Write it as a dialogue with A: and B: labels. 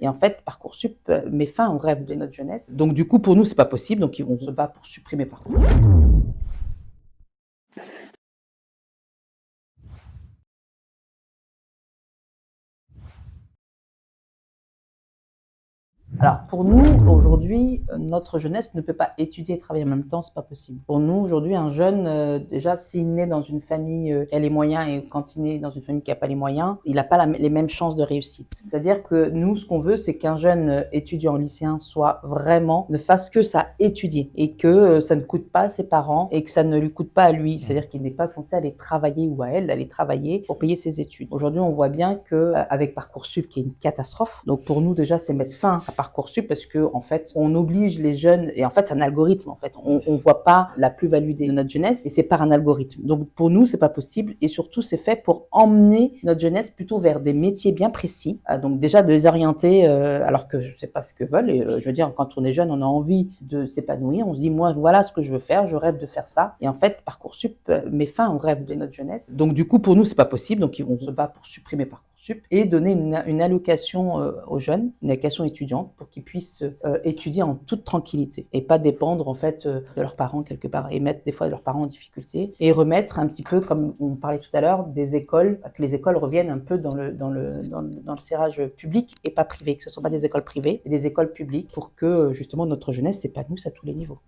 A: Et en fait, Parcoursup met fin au rêve de notre jeunesse. Donc du coup, pour nous, c'est pas possible. Donc on se bat pour supprimer Parcoursup. Alors pour nous, aujourd'hui, notre jeunesse ne peut pas étudier et travailler en même temps, c'est pas possible. Pour nous, aujourd'hui, un jeune, déjà, s'il naît dans une famille qui a les moyens et quand il naît dans une famille qui n'a pas les moyens, il n'a pas les mêmes chances de réussite. C'est-à-dire que nous, ce qu'on veut, c'est qu'un jeune étudiant lycéen soit vraiment, ne fasse que ça, étudier, et que ça ne coûte pas à ses parents et que ça ne lui coûte pas à lui. C'est-à-dire qu'il n'est pas censé aller travailler ou à elle aller travailler pour payer ses études. Aujourd'hui, on voit bien que avec Parcoursup, qui est une catastrophe, donc pour nous déjà, c'est mettre fin à Parcoursup parce que en fait, on oblige les jeunes et en fait, c'est un algorithme. En fait, on voit pas la plus-value de notre jeunesse et c'est par un algorithme. Donc pour nous, c'est pas possible et surtout, c'est fait pour emmener notre jeunesse plutôt vers des métiers bien précis. Donc déjà de les orienter alors que je sais pas ce que veulent. Et je veux dire, quand on est jeune, on a envie de s'épanouir. On se dit, moi, voilà ce que je veux faire. Je rêve de faire ça. Et en fait, Parcoursup met fin au rêve de notre jeunesse. Donc du coup, pour nous, c'est pas possible. Donc on se bat pour supprimer Parcoursup et donner une allocation aux jeunes, une allocation étudiante pour qu'ils puissent étudier en toute tranquillité et pas dépendre en fait de leurs parents quelque part et mettre des fois leurs parents en difficulté et remettre un petit peu comme on parlait tout à l'heure des écoles, que les écoles reviennent un peu dans le serrage public et pas privé, que ce ne sont pas des écoles privées, mais des écoles publiques pour que justement notre jeunesse s'épanouisse à tous les niveaux.